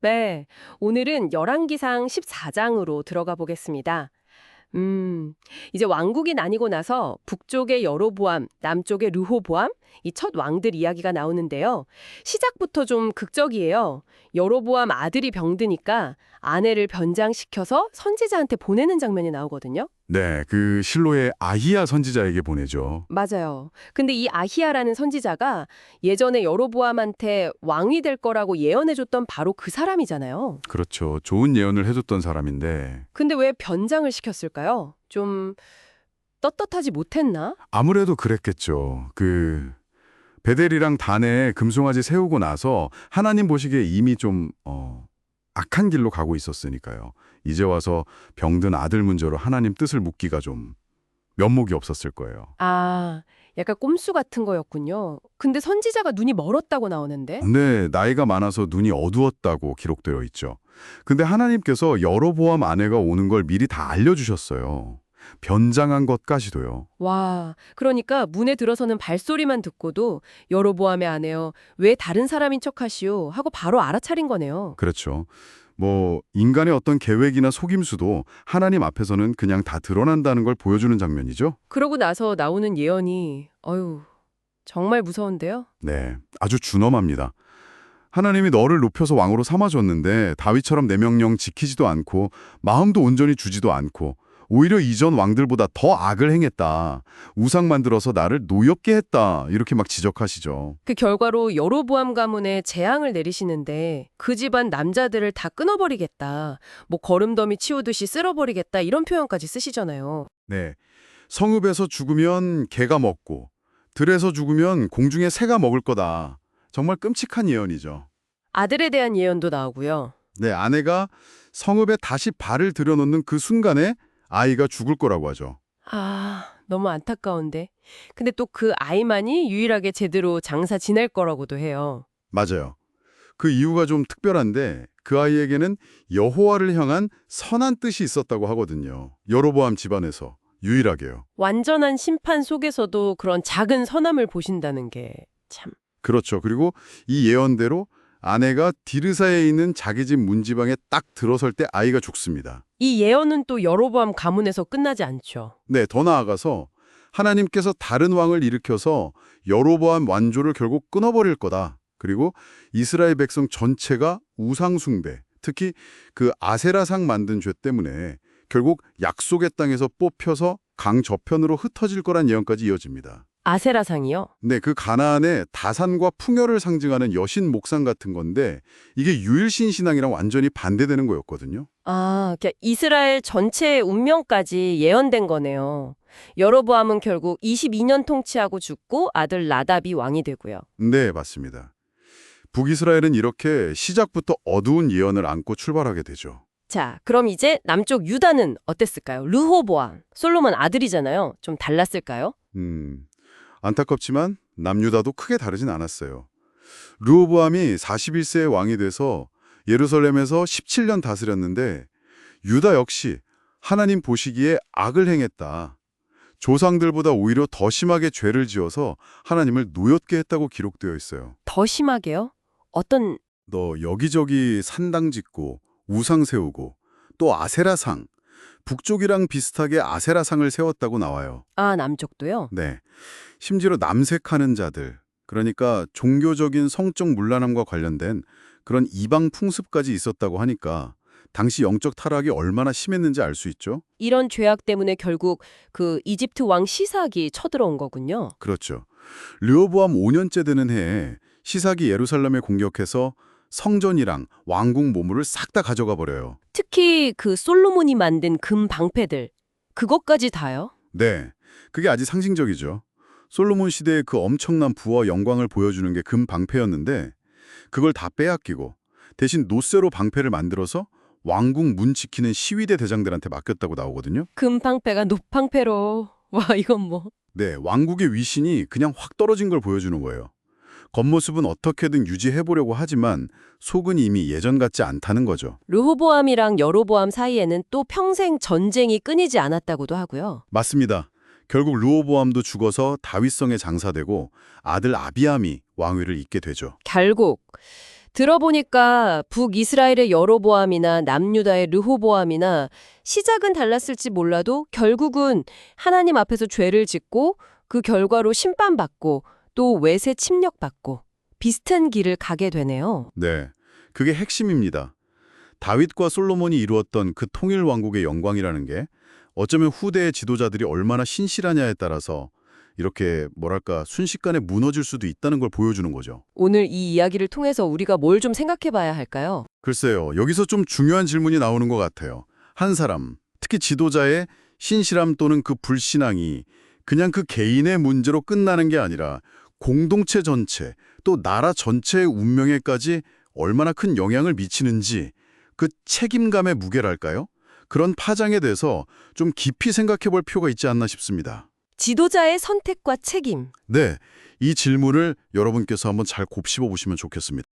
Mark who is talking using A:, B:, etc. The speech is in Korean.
A: 네, 오늘은 열왕기상 14장으로 들어가 보겠습니다. 이제 왕국이 나뉘고 나서 북쪽의 여로보암, 남쪽의 르호보암, 이 첫 왕들 이야기가 나오는데요. 시작부터 좀 극적이에요. 여로보암 아들이 병드니까 아내를 변장시켜서 선지자한테 보내는 장면이 나오거든요.
B: 네, 그 실로의 아히야 선지자에게 보내죠.
A: 맞아요. 근데 이 아히야라는 선지자가 예전에 여로보암한테 왕이 될 거라고 예언해줬던 바로 그 사람이잖아요.
B: 그렇죠. 좋은 예언을 해줬던 사람인데
A: 근데 왜 변장을 시켰을까요? 좀 떳떳하지 못했나?
B: 아무래도 그랬겠죠. 베델이랑 단에 금송아지 세우고 나서 하나님 보시기에 이미 좀 악한 길로 가고 있었으니까요. 이제 와서 병든 아들 문제로 하나님 뜻을 묻기가 좀 면목이 없었을 거예요.
A: 아, 약간 꼼수 같은 거였군요. 근데 선지자가 눈이 멀었다고 나오는데?
B: 네, 나이가 많아서 눈이 어두웠다고 기록되어 있죠. 근데 하나님께서 여로보암 아내가 오는 걸 미리 다 알려주셨어요. 변장한 것까지도요.
A: 와, 그러니까 문에 들어서는 발소리만 듣고도 여로보암의 아내여, 왜 다른 사람인 척하시오? 하고 바로 알아차린 거네요.
B: 그렇죠. 인간의 어떤 계획이나 속임수도 하나님 앞에서는 그냥 다 드러난다는 걸 보여주는 장면이죠.
A: 그러고 나서 나오는 예언이, 어휴, 정말 무서운데요?
B: 네, 아주 준엄합니다. 하나님이 너를 높여서 왕으로 삼아줬는데 다윗처럼 내 명령 지키지도 않고 마음도 온전히 주지도 않고 오히려 이전 왕들보다 더 악을 행했다. 우상 만들어서 나를 노엽게 했다. 이렇게 막 지적하시죠.
A: 그 결과로 여로보암 가문에 재앙을 내리시는데 그 집안 남자들을 다 끊어버리겠다. 뭐 거름더미 치우듯이 쓸어버리겠다. 이런 표현까지 쓰시잖아요.
B: 네, 성읍에서 죽으면 개가 먹고 들에서 죽으면 공중에 새가 먹을 거다. 정말 끔찍한 예언이죠.
A: 아들에 대한 예언도 나오고요.
B: 네, 아내가 성읍에 다시 발을 들여놓는 그 순간에 아이가 죽을 거라고 하죠.
A: 아, 너무 안타까운데. 근데 또 그 아이만이 유일하게 제대로 장사 지낼 거라고도 해요.
B: 맞아요. 그 이유가 좀 특별한데 그 아이에게는 여호와를 향한 선한 뜻이 있었다고 하거든요. 여로보암 집안에서 유일하게요.
A: 완전한 심판 속에서도 그런 작은 선함을 보신다는 게 참.
B: 그렇죠. 그리고 이 예언대로 아내가 디르사에 있는 자기 집 문지방에 딱 들어설 때 아이가 죽습니다.
A: 이 예언은 또 여로보암 가문에서 끝나지 않죠.
B: 네, 더 나아가서 하나님께서 다른 왕을 일으켜서 여로보암 왕조를 결국 끊어버릴 거다. 그리고 이스라엘 백성 전체가 우상 숭배, 특히 그 아세라상 만든 죄 때문에 결국 약속의 땅에서 뽑혀서 강 저편으로 흩어질 거란 예언까지 이어집니다.
A: 아세라상이요?
B: 네, 그 가나안의 다산과 풍요를 상징하는 여신 목상 같은 건데 이게 유일신 신앙이랑 완전히 반대되는 거였거든요.
A: 아, 그러니까 이스라엘 전체의 운명까지 예언된 거네요. 여로보암은 결국 22년 통치하고 죽고 아들 나답이 왕이 되고요.
B: 네, 맞습니다. 북이스라엘은 이렇게 시작부터 어두운 예언을 안고 출발하게 되죠.
A: 자, 그럼 이제 남쪽 유다는 어땠을까요? 르호보암, 솔로몬 아들이잖아요. 좀 달랐을까요?
B: 안타깝지만 남유다도 크게 다르진 않았어요. 르호보암이 41세의 왕이 돼서 예루살렘에서 17년 다스렸는데 유다 역시 하나님 보시기에 악을 행했다. 조상들보다 오히려 더 심하게 죄를 지어서 하나님을 노엽게 했다고 기록되어 있어요.
A: 더 심하게요? 어떤
B: 너 여기저기 산당 짓고 우상 세우고 또 아세라상, 북쪽이랑 비슷하게 아세라상을 세웠다고 나와요.
A: 남쪽도요?
B: 네. 심지어 남색하는 자들, 그러니까 종교적인 성적 문란함과 관련된 그런 이방 풍습까지 있었다고 하니까 당시 영적 타락이 얼마나 심했는지 알 수 있죠?
A: 이런 죄악 때문에 결국 그 이집트 왕 시삭이 쳐들어온 거군요.
B: 그렇죠. 르호보암 5년째 되는 해에 시삭이 예루살렘에 공격해서 성전이랑 왕궁 보물을 싹 다 가져가 버려요.
A: 특히 그 솔로몬이 만든 금 방패들, 그것까지 다요?
B: 네, 그게 아주 상징적이죠. 솔로몬 시대의 그 엄청난 부와 영광을 보여주는 게 금 방패였는데 그걸 다 빼앗기고 대신 노쇠로 방패를 만들어서 왕궁 문 지키는 시위대 대장들한테 맡겼다고 나오거든요.
A: 금 방패가 노방패로. 와, 이건 뭐.
B: 네, 왕국의 위신이 그냥 확 떨어진 걸 보여주는 거예요. 겉모습은 어떻게든 유지해보려고 하지만 속은 이미 예전 같지 않다는 거죠.
A: 르호보암이랑 여로보암 사이에는 또 평생 전쟁이 끊이지 않았다고도 하고요.
B: 맞습니다. 결국 르호보암도 죽어서 다윗성에 장사되고 아들 아비암이 왕위를 잇게 되죠.
A: 결국 들어보니까 북이스라엘의 여로보암이나 남유다의 르호보암이나 시작은 달랐을지 몰라도 결국은 하나님 앞에서 죄를 짓고 그 결과로 심판받고 또 외세 침략받고 비슷한 길을 가게 되네요.
B: 네, 그게 핵심입니다. 다윗과 솔로몬이 이루었던 그 통일 왕국의 영광이라는 게 어쩌면 후대의 지도자들이 얼마나 신실하냐에 따라서 이렇게 뭐랄까 순식간에 무너질 수도 있다는 걸 보여주는 거죠.
A: 오늘 이 이야기를 통해서 우리가 뭘 좀 생각해 봐야 할까요?
B: 글쎄요, 여기서 좀 중요한 질문이 나오는 것 같아요. 한 사람, 특히 지도자의 신실함 또는 그 불신앙이 그냥 그 개인의 문제로 끝나는 게 아니라 공동체 전체, 또 나라 전체의 운명에까지 얼마나 큰 영향을 미치는지 그 책임감의 무게랄까요? 그런 파장에 대해서 좀 깊이 생각해 볼 필요가 있지 않나 싶습니다.
A: 지도자의 선택과 책임.
B: 네, 이 질문을 여러분께서 한번 잘 곱씹어 보시면 좋겠습니다.